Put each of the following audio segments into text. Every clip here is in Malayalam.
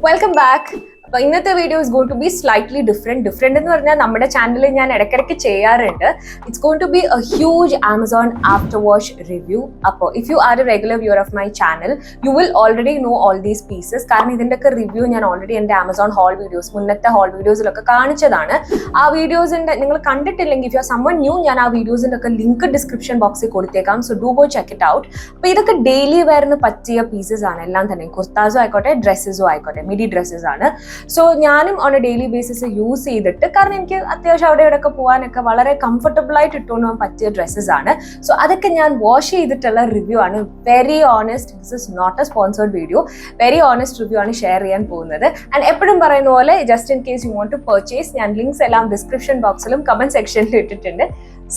Welcome back. അപ്പോൾ ഇന്നത്തെ video is going to be slightly different എന്ന് പറഞ്ഞാൽ നമ്മുടെ ചാനലിൽ ഞാൻ ഇടയ്ക്കിടയ്ക്ക് ചെയ്യാറുണ്ട്. It's going to be a huge Amazon after wash review. അപ്പോൾ if you are a regular viewer of my channel you will already know all these pieces. കാരണം ഇതിൻ്റെയൊക്കെ റിവ്യൂ ഞാൻ ഓൾറെഡി എൻ്റെ ആമസോൺ ഹോൾ വീഡിയോസ് മുന്നത്തെ ഹോൾ വീഡിയോസിലൊക്കെ കാണിച്ചതാണ്. ആ വീഡിയോസിൻ്റെ നിങ്ങൾ കണ്ടിട്ടില്ലെങ്കിൽ if you are someone new, ഞാൻ ആ വീഡിയോസിൻ്റെ ഒക്കെ ലിങ്ക് ഡിസ്ക്രിപ്ഷൻ ബോക്സിൽ കൊടുത്തേക്കാം. So do go check it out. അപ്പോൾ ഇതൊക്കെ ഡെയിലി വെയറിന് പറ്റിയ പീസസ് ആണ് എല്ലാം തന്നെ. കുർത്താസും ആയിക്കോട്ടെ, ഡ്രസ്സസും ആയിക്കോട്ടെ, മിഡി ഡ്രസ്സസ് ആണ്. സോ ഞാനും on A daily basis use ചെയ്തിട്ട്, കാരണം എനിക്ക് അത്യാവശ്യം അവിടെ ഇവിടെയൊക്കെ പോകാനൊക്കെ വളരെ കംഫർട്ടബിൾ ആയിട്ട് ഇട്ടുകൊണ്ട് പോകാൻ പറ്റിയ ഡ്രസ്സസ് ആണ്. സോ അതൊക്കെ ഞാൻ വാഷ് ചെയ്തിട്ടുള്ള റിവ്യൂ ആണ്. Very honest, this is not a sponsored video. Very honest review ആണ് ഷെയർ ചെയ്യാൻ പോകുന്നത്. ആൻഡ് എപ്പോഴും പറയുന്ന പോലെ just in case you want to purchase, ഞാൻ ലിങ്ക്സ് എല്ലാം ഡിസ്ക്രിപ്ഷൻ ബോക്സിലും കമന്റ് സെക്ഷനിലും ഇട്ടിട്ടുണ്ട്.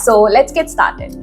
So let's get started.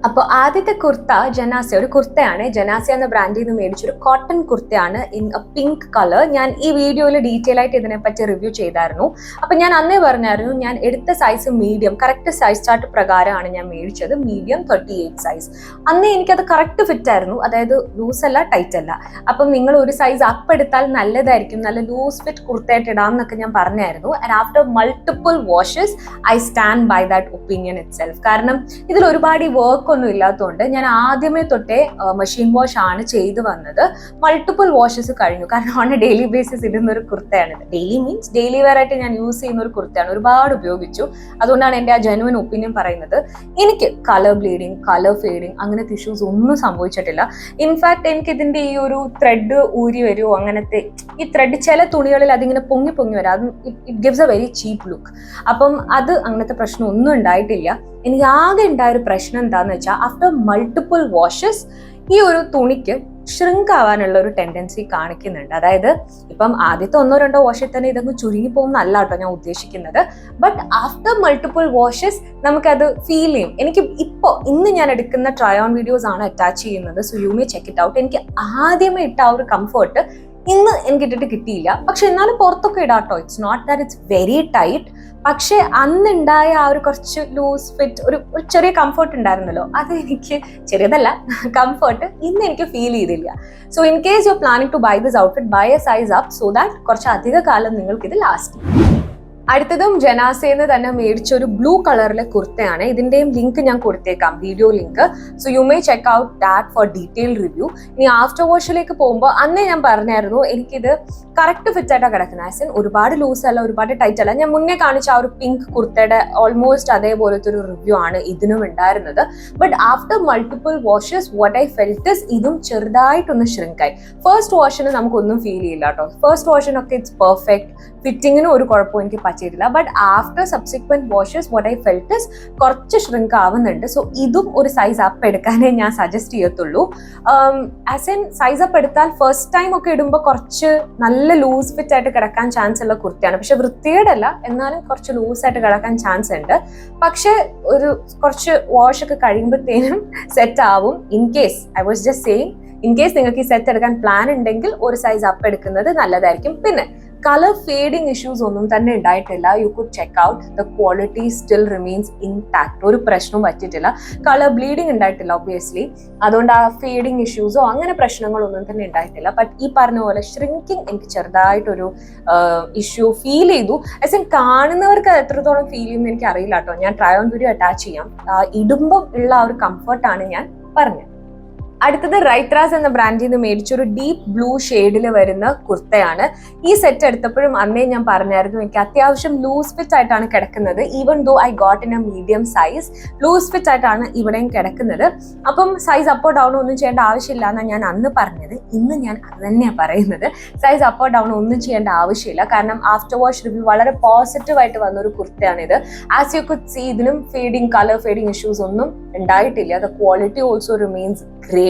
അപ്പോൾ ആദ്യത്തെ കുർത്ത ജനാസിയ, ഒരു കുർത്തയാണ്. ജനാസിയ എന്ന ബ്രാൻഡിൽ നിന്ന് മേടിച്ചൊരു കോട്ടൺ കുർത്തയാണ് ഇൻ എ പിങ്ക് കളർ. ഞാൻ ഈ വീഡിയോയിൽ ഡീറ്റെയിൽ ആയിട്ട് ഇതിനെപ്പറ്റി റിവ്യൂ ചെയ്തായിരുന്നു. അപ്പം ഞാൻ അന്നേ പറഞ്ഞായിരുന്നു, ഞാൻ എടുത്ത size medium, correct size chart പ്രകാരമാണ് ഞാൻ മേടിച്ചത്. Medium 38 size. അന്നേ എനിക്കത് കറക്റ്റ് ഫിറ്റ് ആയിരുന്നു, അതായത് ലൂസ് അല്ല ടൈറ്റ് അല്ല. അപ്പം നിങ്ങൾ ഒരു സൈസ് അപ്പ് എടുത്താൽ നല്ലതായിരിക്കും, നല്ല ലൂസ് ഫിറ്റ് കുർത്തയായിട്ട് ഇടാം എന്നൊക്കെ ഞാൻ പറഞ്ഞായിരുന്നു. And after multiple washes I stand by that opinion itself. കാരണം ഇതിൽ ഒരുപാട് വർക്ക് ഒന്നും ഇല്ലാത്തതുകൊണ്ട് ഞാൻ ആദ്യമേ തൊട്ടേ മെഷീൻ വാഷ് ആണ് ചെയ്തു വന്നത്. മൾട്ടിപ്പിൾ വാഷസ് കഴിഞ്ഞു, കാരണം ഓൺ എ ഡെയിലി ബേസിസ് ഇടുന്ന ഒരു കുർത്തയാണ്. ഡെയിലി മീൻസ് ഡെയിലി വെയർ ആയിട്ട് ഞാൻ യൂസ് ചെയ്യുന്ന ഒരു കുർത്തയാണ്. ഒരുപാട് ഉപയോഗിച്ചു. അതുകൊണ്ടാണ് എൻ്റെ ആ ജെനുവിൻ ഒപ്പീനിയൻ പറയുന്നത്. എനിക്ക് കളർ ബ്ലീഡിങ്, കളർ ഫേഡിങ് അങ്ങനത്തെ ഇഷ്യൂസ് ഒന്നും സംഭവിച്ചിട്ടില്ല. ഇൻഫാക്ട് എനിക്ക് ഇതിന്റെ ഈ ഒരു ത്രെഡ് ഊരി വരുമോ, അങ്ങനത്തെ ഈ ത്രെഡ് ചില തുണികളിൽ അതിങ്ങനെ പൊങ്ങി വരാം. അത് it gives A very cheap look. അപ്പം അത് അങ്ങനത്തെ പ്രശ്നം ഒന്നും ഉണ്ടായിട്ടില്ല. എനിക്ക് ആകെ ഉണ്ടായൊരു പ്രശ്നം എന്താന്ന് വെച്ചാൽ, ആഫ്റ്റർ മൾട്ടിപ്പിൾ വാഷസ് ഈ ഒരു തുണിക്ക് ഷ്രിങ്ക് ആവാനുള്ള ഒരു ടെൻഡൻസി കാണിക്കുന്നുണ്ട്. അതായത് ഇപ്പം ആദ്യത്തെ 1-2 വാഷിൽ തന്നെ ഇതൊന്ന് ചുരുങ്ങി പോകുന്നല്ല കേട്ടോ ഞാൻ ഉദ്ദേശിക്കുന്നത്. ബട്ട് ആഫ്റ്റർ മൾട്ടിപ്പിൾ വാഷസ് നമുക്കത് ഫീൽ ചെയ്യും. എനിക്ക് ഇന്ന് ഞാൻ എടുക്കുന്ന ട്രൈ ഓൺ വീഡിയോസ് ആണ് അറ്റാച്ച് ചെയ്യുന്നത്. So you may check it out. എനിക്ക് ആദ്യമേ ഇട്ട ആ ഒരു കംഫർട്ട് ഇന്ന് എനിക്ക് ഇട്ടിട്ട് കിട്ടിയില്ല. പക്ഷെ എന്നാലും പുറത്തൊക്കെ ഇടാട്ടോ. It's not that it's very tight. പക്ഷെ അന്നുണ്ടായ ആ ഒരു കുറച്ച് ലൂസ് ഫിറ്റ്, ഒരു ചെറിയ കംഫർട്ട് ഉണ്ടായിരുന്നല്ലോ, അത് എനിക്ക് ചെറിയതല്ല കംഫർട്ട് ഇന്ന് എനിക്ക് ഫീൽ ചെയ്തില്ല. So in case you are planning to buy this outfit, buy a size up so that കുറച്ച് അധിക കാലം നിങ്ങൾക്ക് ഇത് ലാസ്റ്റ് ചെയ്യും. അടുത്തതും ജനാസേന്ന് തന്നെ മേടിച്ച ഒരു ബ്ലൂ കളറിലെ കുർത്തയാണ്. ഇതിന്റെയും ലിങ്ക് ഞാൻ കൊടുത്തേക്കാം, video link. So you may check out that for detail review. ഇനി ആഫ്റ്റർ വാഷിലേക്ക് പോകുമ്പോൾ അന്നേ ഞാൻ പറഞ്ഞായിരുന്നു എനിക്കിത് കറക്റ്റ് ഫിറ്റ് ആയിട്ടാണ് കിടക്കുന്നത്. ആസ് ഇൻ ഒരുപാട് ലൂസ് അല്ല, ഒരുപാട് ടൈറ്റ് അല്ല. ഞാൻ മുന്നേ കാണിച്ച ആ ഒരു പിങ്ക് കുർത്തയുടെ ഓൾമോസ്റ്റ് അതേപോലത്തെ ഒരു റിവ്യൂ ആണ് ഇതിനും ഉണ്ടായിരുന്നത്. But after multiple washes what I felt is ഇതും ചെറുതായിട്ടൊന്ന് ഷ്രിങ്കായി. ഫസ്റ്റ് വാഷിന് നമുക്കൊന്നും ഫീൽ ചെയ്യില്ല കേട്ടോ. ഫസ്റ്റ് വാഷിനൊക്കെ ഇറ്റ്സ് പെർഫെക്റ്റ്, ഫിറ്റിങ്ങിനും ഒരു കുഴപ്പവും എനിക്ക് പറ്റിയിട്ടില്ല. But after subsequent washes what I felt is കുറച്ച് ഷ്രിങ്ക് ആവുന്നുണ്ട്. സോ ഇതും ഒരു സൈസ് അപ്പ് എടുക്കാനേ ഞാൻ സജസ്റ്റ് ചെയ്യത്തുള്ളൂ. ആസ് ഇൻ സൈസ് അപ്പ് എടുത്താൽ ഫസ്റ്റ് ടൈം ഒക്കെ ഇടുമ്പോൾ കുറച്ച് നല്ല ലൂസ് ഫിറ്റ് ആയിട്ട് കിടക്കാൻ ചാൻസ് ഉള്ള കുർത്തിയാണ്. പക്ഷെ വൃത്തികേടല്ല, എന്നാലും കുറച്ച് ലൂസ് ആയിട്ട് കിടക്കാൻ ചാൻസ് ഉണ്ട്. പക്ഷെ ഒരു കുറച്ച് വാഷ് ഒക്കെ കഴിയുമ്പോഴത്തേനും സെറ്റ് ആവും. In case I was just saying, in case നിങ്ങൾക്ക് ഈ സെറ്റ് എടുക്കാൻ പ്ലാൻ ഉണ്ടെങ്കിൽ ഒരു സൈസ് അപ്പ് എടുക്കുന്നത് നല്ലതായിരിക്കും. പിന്നെ കളർ ഫേഡിങ് ഇഷ്യൂസ് ഒന്നും തന്നെ ഉണ്ടായിട്ടില്ല. You could check out, the quality still remains intact. ഒരു പ്രശ്നവും പറ്റിയിട്ടില്ല. കളർ ബ്ലീഡിങ് ഉണ്ടായിട്ടില്ല ഒബ്വിയസ്ലി. അതുകൊണ്ട് ആ ഫേഡിങ് ഇഷ്യൂസോ അങ്ങനെ പ്രശ്നങ്ങളൊന്നും തന്നെ ഉണ്ടായിട്ടില്ല. ബട്ട് ഈ പറഞ്ഞ പോലെ ഷ്രിങ്കിങ് എനിക്ക് ചെറുതായിട്ടൊരു ഇഷ്യൂ ഫീൽ ചെയ്തു. ആസ് ഇൻ കാണുന്നവർക്ക് എത്രത്തോളം ഫീൽ ചെയ്യുമെന്ന് എനിക്ക് അറിയില്ല കേട്ടോ. ഞാൻ ട്രൈ ഓൺ വീഡിയോ അറ്റാച്ച് ചെയ്യാം. ഇടുമ്പം ഉള്ള ആ ഒരു കംഫർട്ടാണ് ഞാൻ പറഞ്ഞത്. അടുത്തത് റൈത്രാസ് എന്ന ബ്രാൻഡിൽ നിന്ന് മേടിച്ചൊരു ഡീപ്പ് ബ്ലൂ ഷെയ്ഡിൽ വരുന്ന കുർത്തയാണ്. ഈ സെറ്റ് എടുത്തപ്പോഴും അന്നേ ഞാൻ പറഞ്ഞായിരുന്നു എനിക്ക് അത്യാവശ്യം ലൂസ് ഫിറ്റ് ആയിട്ടാണ് കിടക്കുന്നത്. Even though I got in a medium size, loose fit ആയിട്ടാണ് ഇവിടെയും കിടക്കുന്നത്. അപ്പം സൈസ് അപ്പോ ഡൗൺ ഒന്നും ചെയ്യേണ്ട ആവശ്യമില്ല എന്നാണ് ഞാൻ അന്ന് പറഞ്ഞത്. ഇന്ന് ഞാൻ അത് തന്നെയാണ് പറയുന്നത്. സൈസ് അപ്പോ ഡൗൺ ഒന്നും ചെയ്യേണ്ട ആവശ്യമില്ല. കാരണം ആഫ്റ്റർ വാഷ് റിവ്യൂ വളരെ പോസിറ്റീവായിട്ട് വന്നൊരു കുർത്തയാണിത്. ആസ് യു കുഡ് സീ ഇതിനും ഫേഡിങ്, കളർ ഫേഡിങ് ഇഷ്യൂസ് ഒന്നും ഉണ്ടായിട്ടില്ല. The quality also remains great.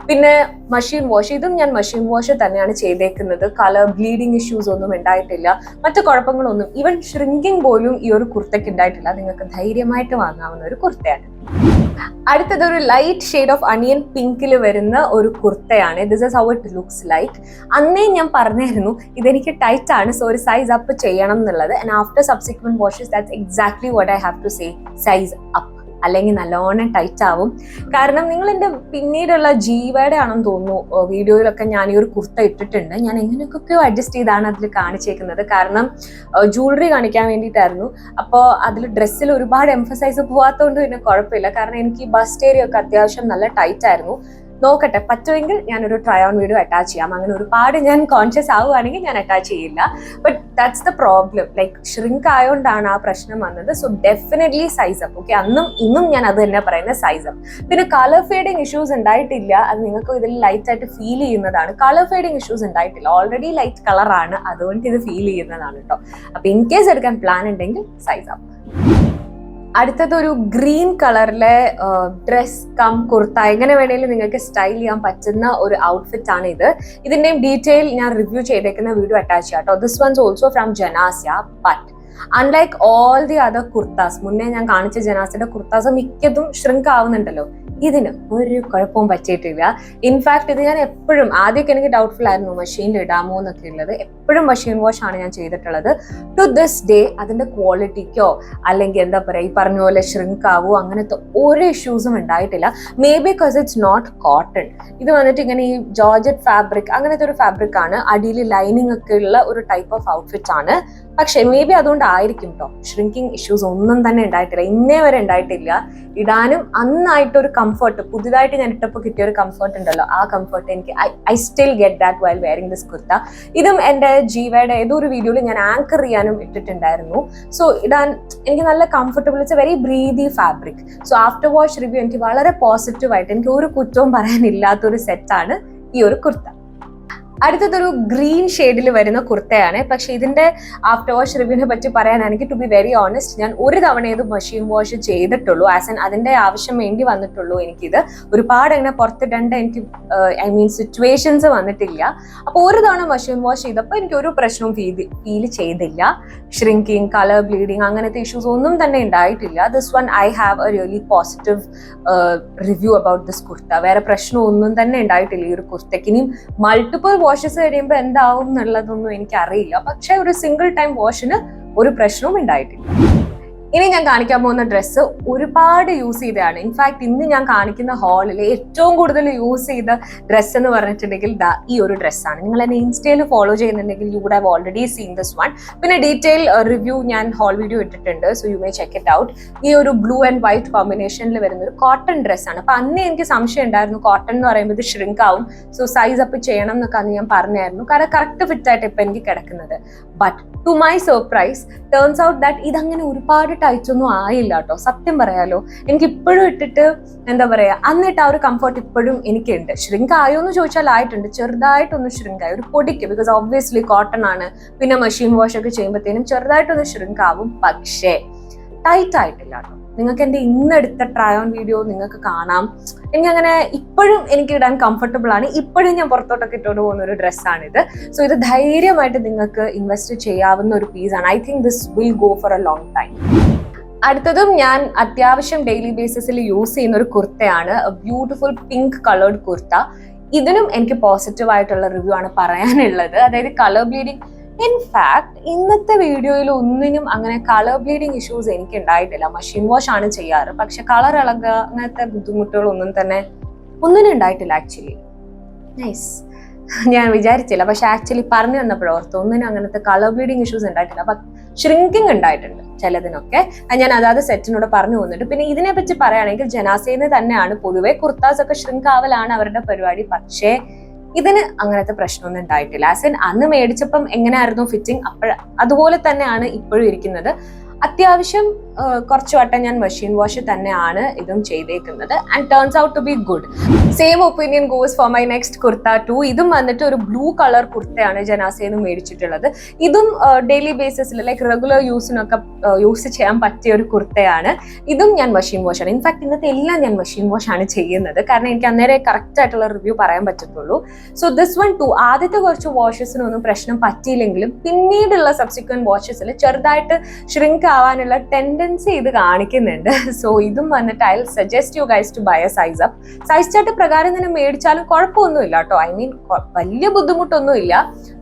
പിന്നെ മെഷീൻ വാഷ്, ഇതും ഞാൻ മെഷീൻ വാഷ് തന്നെയാണ് ചെയ്തേക്കുന്നത്. കളർ ബ്ലീഡിങ് ഇഷ്യൂസ് ഒന്നും ഉണ്ടായിട്ടില്ല. മറ്റു കുഴപ്പങ്ങളൊന്നും, ഈവൻ ഷ്രിങ്കിങ് പോലും ഈ ഒരു കുർത്തയ്ക്ക് ഉണ്ടായിട്ടില്ല. നിങ്ങൾക്ക് ധൈര്യമായിട്ട് വാങ്ങാവുന്ന ഒരു കുർത്തയാണ്. അടുത്തത് ഒരു ലൈറ്റ് ഷെയ്ഡ് ഓഫ് അണിയൻ പിങ്കിൽ വരുന്ന ഒരു കുർത്തയാണ്. This is how it looks like. അന്നേ ഞാൻ പറഞ്ഞായിരുന്നു ഇതെനിക്ക് ടൈറ്റ് ആണ്, സോ ഒരു സൈസ് അപ്പ് ചെയ്യണം എന്നുള്ളത്. And after subsequent washes that's exactly what I have to say, size up. അല്ലെങ്കിൽ നല്ലോണം ടൈറ്റ് ആവും. കാരണം നിങ്ങൾ എൻ്റെ പിന്നീടുള്ള ജീവയുടെ ആണെന്ന് തോന്നുന്നു വീഡിയോയിലൊക്കെ ഞാൻ ഈ ഒരു കുർത്ത ഇട്ടിട്ടുണ്ട്. ഞാൻ എങ്ങനെയൊക്കെയോ അഡ്ജസ്റ്റ് ചെയ്താണ് അതിൽ കാണിച്ചേക്കുന്നത്. കാരണം ജ്വല്ലറി കാണിക്കാൻ വേണ്ടിയിട്ടായിരുന്നു. അപ്പോൾ അതിൽ ഡ്രസ്സിൽ ഒരുപാട് എംഫസൈസ് പോകാത്തതുകൊണ്ട് പിന്നെ കുഴപ്പമില്ല. കാരണം എനിക്ക് ബസ്റ്റ് ഏരിയ ഒക്കെ അത്യാവശ്യം നല്ല ടൈറ്റ് ആയിരുന്നു. നോക്കട്ടെ, പറ്റുമെങ്കിൽ ഞാനൊരു ട്രൈ ഓൺ വീഡിയോ അറ്റാച്ച് ചെയ്യാം. അങ്ങനെ ഒരുപാട് ഞാൻ കോൺഷ്യസ് ആവുകയാണെങ്കിൽ ഞാൻ അറ്റാച്ച് ചെയ്യില്ല. But that's the problem. Like shrink ആയതുകൊണ്ടാണ് ആ പ്രശ്നം വന്നത്. So definitely size up. Okay, അന്നും ഇന്നും ഞാൻ അത് തന്നെ പറയുന്നത്, സൈസ് അപ്പ്. പിന്നെ കളർ ഫേഡിങ് ഇഷ്യൂസ് ഉണ്ടായിട്ടില്ല. അത് നിങ്ങൾക്ക് ഇതിൽ ലൈറ്റ് ആയിട്ട് ഫീൽ ചെയ്യുന്നതാണ്. കളർ ഫേഡിങ് ഇഷ്യൂസ് ഉണ്ടായിട്ടില്ല. ഓൾറെഡി ലൈറ്റ് കളറാണ്, അതുകൊണ്ട് ഇത് ഫീൽ ചെയ്യുന്നതാണ് കേട്ടോ. അപ്പൊ ഇൻ കേസ് എടുക്കാൻ പ്ലാൻ ഉണ്ടെങ്കിൽ സൈസ് അപ്പ്. അടുത്തത് ഒരു ഗ്രീൻ കളറിലെ ഡ്രസ് കം കുർത്ത, എങ്ങനെ വേണേലും നിങ്ങൾക്ക് സ്റ്റൈൽ ചെയ്യാൻ പറ്റുന്ന ഒരു ഔട്ട്ഫിറ്റ് ആണ് ഇത്. ഇതിന്റെയും ഡീറ്റെയിൽ ഞാൻ റിവ്യൂ ചെയ്തേക്കുന്ന വീഡിയോ അറ്റാച്ച് ചെയ്യാം കേട്ടോ. This ones also from Janasya. But unlike all the other kurtas, മുന്നേ ഞാൻ കാണിച്ച ജനാസിയുടെ കുർത്താസ് മിക്കതും ഷ്രിങ്ക് ആവുന്നുണ്ടല്ലോ, ഇതിന് ഒരു കുഴപ്പവും പറ്റിയിട്ടില്ല. ഇൻഫാക്ട് ഇത് ഞാൻ എപ്പോഴും, ആദ്യമൊക്കെ എനിക്ക് ഡൗട്ട്ഫുൾ ആയിരുന്നു മെഷീനിൽ ഇടാമോ എന്നൊക്കെ ഉള്ളത്. എപ്പോഴും മെഷീൻ വാഷ് ആണ് ഞാൻ ചെയ്തിട്ടുള്ളത്. ടു ദിസ് ഡേ അതിന്റെ ക്വാളിറ്റിക്കോ അല്ലെങ്കിൽ എന്താ പറയുക, ഈ പറഞ്ഞ പോലെ ഷ്രിങ്ക് ആവോ അങ്ങനത്തെ ഒരു ഇഷ്യൂസും ഉണ്ടായിട്ടില്ല. Maybe because it's not cotton. ഇത് വന്നിട്ട് ഇങ്ങനെ ഈ ജോർജറ്റ് ഫാബ്രിക്, അങ്ങനത്തെ ഒരു ഫാബ്രിക് ആണ്. അടിയിൽ ലൈനിങ് ഒക്കെ ഉള്ള ഒരു ടൈപ്പ് ഓഫ് ഔട്ട്ഫിറ്റ് ആണ്. പക്ഷെ മേ ബി അതുകൊണ്ടായിരിക്കും കേട്ടോ ഷ്രിങ്കിങ് ഇഷ്യൂസ് ഒന്നും തന്നെ ഉണ്ടായിട്ടില്ല, ഇന്നേ വരെ ഉണ്ടായിട്ടില്ല. ഇടാനും അന്നായിട്ടൊരു കംഫർട്ട്, പുതിയതായിട്ട് ഞാൻ ഇട്ടപ്പോൾ കിട്ടിയ ഒരു കംഫർട്ട് ഉണ്ടല്ലോ, ആ കംഫർട്ട് എനിക്ക് I still get that while wearing this kurta. ഇതും എൻ്റെ ജീവയുടെ ഏതോ ഒരു വീഡിയോയിൽ ഞാൻ ആങ്കർ ചെയ്യാനും ഇട്ടിട്ടുണ്ടായിരുന്നു. സോ ഇടാൻ എനിക്ക് നല്ല comfortable, it's a very breathy fabric. So after wash review എനിക്ക് വളരെ പോസിറ്റീവായിട്ട്, എനിക്ക് ഒരു കുറ്റവും പറയാനില്ലാത്തൊരു സെറ്റാണ് ഈ ഒരു കുർത്ത. അടുത്തതൊരു ഗ്രീൻ ഷെയ്ഡിൽ വരുന്ന കുർത്തയാണ്. പക്ഷെ ഇതിന്റെ ആഫ്റ്റർ വാഷ് റിവ്യൂവിനെ പറ്റി പറയാനാണെങ്കിൽ ടു ബി വെരി ഓണസ്റ്റ്, ഞാൻ ഒരു തവണ ഇത് മെഷീൻ വാഷ് ചെയ്തിട്ടുള്ളൂ. ആസ് എൻ അതിന്റെ ആവശ്യം വേണ്ടി വന്നിട്ടുള്ളൂ. എനിക്കിത് ഒരുപാട് അങ്ങനെ പുറത്തിടേണ്ട എനിക്ക് സിറ്റുവേഷൻസ് വന്നിട്ടില്ല. അപ്പോൾ ഒരു തവണ മെഷീൻ വാഷ് ചെയ്തപ്പോൾ എനിക്ക് ഒരു പ്രശ്നവും ഫീൽ ചെയ്തില്ല. ഷ്രിങ്കിങ്, കളർ ബ്ലീഡിങ് അങ്ങനത്തെ ഇഷ്യൂസ് ഒന്നും തന്നെ ഉണ്ടായിട്ടില്ല. This one I have A really positive review about this kurta. വേറെ പ്രശ്നം ഒന്നും തന്നെ ഉണ്ടായിട്ടില്ല ഈ ഒരു കുർത്തയ്ക്ക്. ഇനിയും മൾട്ടിപ്പിൾ വാഷസ് കഴിയുമ്പോൾ എന്താവും എന്നുള്ളതൊന്നും എനിക്കറിയില്ല. പക്ഷെ ഒരു സിംഗിൾ ടൈം വാഷിന് ഒരു പ്രശ്നവും ഉണ്ടായിട്ടില്ല. ഇനി ഞാൻ കാണിക്കാൻ പോകുന്ന ഡ്രസ്സ് ഒരുപാട് യൂസ് ചെയ്തതാണ്. ഇൻഫാക്ട് ഇന്ന് ഞാൻ കാണിക്കുന്ന ഹാളിൽ ഏറ്റവും കൂടുതൽ യൂസ് ചെയ്ത ഡ്രസ്സ് എന്ന് പറഞ്ഞിട്ടുണ്ടെങ്കിൽ ഈ ഒരു ഡ്രസ്സാണ്. നിങ്ങൾ എന്നെ ഇൻസ്റ്റയിൽ ഫോളോ ചെയ്യുന്നുണ്ടെങ്കിൽ you would have already seen this one. പിന്നെ ഡീറ്റെയിൽ റിവ്യൂ ഞാൻ ഹാൾ വീഡിയോ ഇട്ടിട്ടുണ്ട്, so you may check it out. ഈ ഒരു ബ്ലൂ ആൻഡ് വൈറ്റ് കോമ്പിനേഷനിൽ വരുന്ന ഒരു കോട്ടൺ ഡ്രസ്സാണ്. അപ്പൊ അന്ന് എനിക്ക് സംശയം ഉണ്ടായിരുന്നു, കോട്ടൺ എന്ന് പറയുമ്പോൾ ഇത് ഷ്രിങ്ക് ആവും, സോ സൈസ് അപ്പ് ചെയ്യണം എന്നൊക്കെ അന്ന് ഞാൻ പറഞ്ഞായിരുന്നു. കാരണം കറക്റ്റ് ഫിറ്റ് ആയിട്ട് ഇപ്പൊ എനിക്ക് കിടക്കുന്നത്. But to my surprise turns out that ഇതങ്ങനെ ഒരുപാട് ടൈറ്റ് ഒന്നും ആയില്ല കേട്ടോ. സത്യം പറയാലോ, എനിക്ക് ഇപ്പോഴും ഇട്ടിട്ട് എന്താ പറയാ, അന്നിട്ട് ആ ഒരു കംഫർട്ട് ഇപ്പോഴും എനിക്കുണ്ട്. ഷ്രിങ്ക് ആയോ എന്ന് ചോദിച്ചാൽ ആയിട്ടുണ്ട്, ചെറുതായിട്ടൊന്ന് ഷ്രിങ്ക് ആയി, ഒരു പൊടിക്ക്. ബിക്കോസ് ഓബ്വിയസ്ലി കോട്ടൺ ആണ്, പിന്നെ മെഷീൻ വാഷ് ഒക്കെ ചെയ്യുമ്പോഴത്തേനും ചെറുതായിട്ടൊന്ന് ഷ്രിങ്ക് ആവും. പക്ഷേ ടൈറ്റ് ആയിട്ടില്ല കേട്ടോ. നിങ്ങൾക്ക് എൻ്റെ ഇന്നെടുത്ത ട്രൈ ഓൺ വീഡിയോ നിങ്ങൾക്ക് കാണാം. എനിക്കങ്ങനെ ഇപ്പോഴും എനിക്ക് ഇടാൻ കംഫർട്ടബിൾ ആണ്. ഇപ്പോഴും ഞാൻ പുറത്തോട്ടൊക്കെ ഇട്ടുകൊണ്ട് പോകുന്ന ഒരു ഡ്രസ്സാണിത്. സോ ഇത് ധൈര്യമായിട്ട് നിങ്ങൾക്ക് ഇൻവെസ്റ്റ് ചെയ്യാവുന്ന ഒരു പീസാണ്. I think this will go for a long time. അടുത്തതും ഞാൻ അത്യാവശ്യം ഡെയിലി ബേസിസിൽ യൂസ് ചെയ്യുന്ന ഒരു കുർത്തയാണ്. Beautiful pink coloured kurta. ഇതിനും എനിക്ക് പോസിറ്റീവ് ആയിട്ടുള്ള റിവ്യൂ ആണ് പറയാനുള്ളത്. അതായത് കളർ ബ്ലീഡിങ്, ഇൻഫാക്ട് ഇന്നത്തെ വീഡിയോയിൽ ഒന്നിനും അങ്ങനെ കളർ ബ്ലീഡിങ് ഇഷ്യൂസ് എനിക്ക് ഉണ്ടായിട്ടില്ല. മെഷീൻ വാഷ് ആണ് ചെയ്യാറ്, പക്ഷെ കളർ ഇളകുക അങ്ങനത്തെ ബുദ്ധിമുട്ടുകളൊന്നും തന്നെ ഒന്നിനും ഉണ്ടായിട്ടില്ല. ആക്ച്വലി നൈസ്, ഞാൻ വിചാരിച്ചില്ല, പക്ഷെ ആക്ച്വലി പറഞ്ഞു വന്നപ്പോഴോർത്ത് ഒന്നിനും അങ്ങനത്തെ കളർ ബ്ലീഡിങ് ഇഷ്യൂസ് ഉണ്ടായിട്ടില്ല. അപ്പൊ ഷ്രിങ്കിങ് ഉണ്ടായിട്ടുണ്ട് ചിലതിനൊക്കെ. ഞാൻ അതാത് സെറ്റിനോട് പറഞ്ഞു പോകുന്നുണ്ട്. പിന്നെ ഇതിനെ പറ്റി പറയുകയാണെങ്കിൽ ജനാസേന്ന് തന്നെയാണ് പൊതുവെ കുർത്താസ് ഒക്കെ ഷ്രിങ്ക് ആവലാണ് അവരുടെ പരിപാടി. പക്ഷേ ഇതിന് അങ്ങനത്തെ പ്രശ്നമൊന്നും ഉണ്ടായിട്ടില്ല. ആസ് എൻ അന്ന് മേടിച്ചപ്പം എങ്ങനെയായിരുന്നു ഫിറ്റിംഗ്, അതുപോലെ തന്നെയാണ് ഇപ്പോഴും ഇരിക്കുന്നത്. അത്യാവശ്യം കുറച്ചു വട്ടം ഞാൻ മെഷീൻ വാഷ് തന്നെയാണ് ഇതും ചെയ്തേക്കുന്നത്. And turns out to be good. Same opinion goes for my next kurta too. ഇതും വന്നിട്ട് ഒരു ബ്ലൂ കളർ കുർത്തയാണ് ജനാസേന്ന് മേടിച്ചിട്ടുള്ളത്. ഇതും ഡെയിലി ബേസിസിൽ ലൈക്ക് റെഗുലർ യൂസിനൊക്കെ യൂസ് ചെയ്യാൻ പറ്റിയ ഒരു കുർത്തയാണ്. ഇതും ഞാൻ മെഷീൻ വാഷ് ആണ്. ഇൻഫാക്ട് ഇന്നത്തെ എല്ലാം ഞാൻ മെഷീൻ വാഷ് ആണ് ചെയ്യുന്നത്, കാരണം എനിക്ക് അന്നേരം കറക്റ്റ് ആയിട്ടുള്ള റിവ്യൂ പറയാൻ പറ്റത്തുള്ളൂ. സോ ദിസ് വൺ ടു, ആദ്യത്തെ കുറച്ച് വാഷസിനൊന്നും പ്രശ്നം പറ്റിയില്ലെങ്കിലും പിന്നീടുള്ള സബ്സിക്വന്റ് വാഷസിൽ ചെറുതായിട്ട് ഷ്രിങ്ക് ആവാനുള്ള ടെൻഡൻസി ഇത് കാണിക്കുന്നുണ്ട്. സോ ഇതും വന്നിട്ട് I will suggest you guys to buy a size up. Size chart പ്രകാരം തന്നെ മേടിച്ചാലും കുഴപ്പമൊന്നുമില്ല കേട്ടോ. ഐ മീൻ വലിയ ബുദ്ധിമുട്ടൊന്നുമില്ല.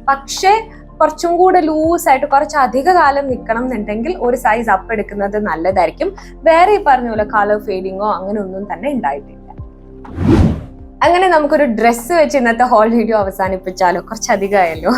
പക്ഷേ കുറച്ചും കൂടെ ലൂസായിട്ട് കുറച്ച് അധിക കാലം നിൽക്കണം എന്നുണ്ടെങ്കിൽ ഒരു സൈസ് അപ്പ് എടുക്കുന്നത് നല്ലതായിരിക്കും. വേറെ ഈ പറഞ്ഞ പോലെ കളർ ഫേഡിങ്ങോ അങ്ങനെ ഒന്നും തന്നെ ഉണ്ടായിട്ടില്ല. അങ്ങനെ നമുക്കൊരു ഡ്രസ്സ് വെച്ച് ഇന്നത്തെ ഹോൾ വീഡിയോ അവസാനിപ്പിച്ചാലോ, കുറച്ചധികമായല്ലോ.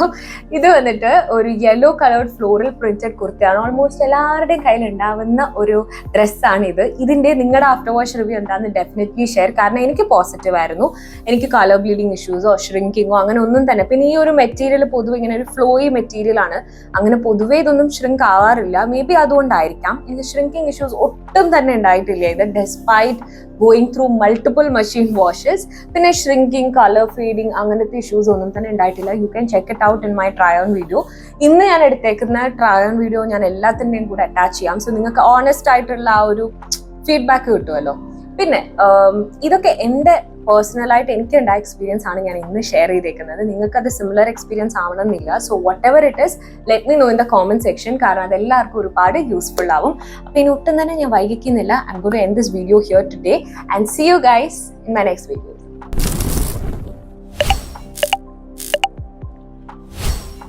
ഇത് വന്നിട്ട് ഒരു യെല്ലോ കളേർഡ് ഫ്ലോറൽ പ്രിന്റഡ് കുർത്തയാണ്. ഓൾമോസ്റ്റ് എല്ലാവരുടെയും കയ്യിൽ ഉണ്ടാവുന്ന ഒരു ഡ്രസ്സാണിത്. ഇതിന്റെ നിങ്ങളുടെ ആഫ്റ്റർ വാഷ് റിവ്യൂ എന്താണെന്ന് ഡെഫിനറ്റ്ലി ഷെയർ. കാരണം എനിക്ക് പോസിറ്റീവ് ആയിരുന്നു. എനിക്ക് കളർ ബ്ലീഡിങ് ഇഷ്യൂസോ ഷ്രിങ്കിങ്ങോ അങ്ങനെ ഒന്നും തന്നെ. പിന്നെ ഈ ഒരു മെറ്റീരിയൽ പൊതുവെ ഇങ്ങനെ ഒരു ഫ്ലോയി മെറ്റീരിയൽ ആണ്. അങ്ങനെ പൊതുവെ ഇതൊന്നും ഷ്രിങ്ക് ആവാറില്ല. മേ ബി അതുകൊണ്ടായിരിക്കാം എനിക്ക് ഷ്രിങ്കിങ് ഇഷ്യൂസ് ഒട്ടും തന്നെ ഉണ്ടായിട്ടില്ല ഇത്, despite going through multiple machine washes. പിന്നെ ഷ്രിങ്കിങ്, കളർ ഫീഡിങ് അങ്ങനത്തെ ഇഷ്യൂസ് ഒന്നും തന്നെ ഉണ്ടായിട്ടില്ല. You can check it out in my try on video. ഇന്ന് ഞാൻ എടുത്തേക്കുന്ന ട്രൈ ഓൺ വീഡിയോ ഞാൻ എല്ലാത്തിൻ്റെയും കൂടെ അറ്റാച്ച് ചെയ്യാം. സോ നിങ്ങൾക്ക് ഓണസ്റ്റ് ആയിട്ടുള്ള ആ ഒരു ഫീഡ്ബാക്ക് കിട്ടുമല്ലോ. പിന്നെ ഇതൊക്കെ എൻ്റെ പേഴ്സണലായിട്ട് എനിക്കുണ്ടായ എക്സ്പീരിയൻസ് ആണ് ഞാൻ ഇന്ന് ഷെയർ ചെയ്തേക്കുന്നത്. നിങ്ങൾക്ക് അത് സിമിലർ എക്സ്പീരിയൻസ് ആവണമെന്നില്ല. So whatever it is, let me know in the comment section. കാരണം അത് എല്ലാവർക്കും ഒരുപാട് യൂസ്ഫുൾ ആവും. അപ്പോൾ ഇനി ഒട്ടും തന്നെ ഞാൻ വൈകിക്കുന്നില്ല. I'm going to end this video here today and see you guys in my next video.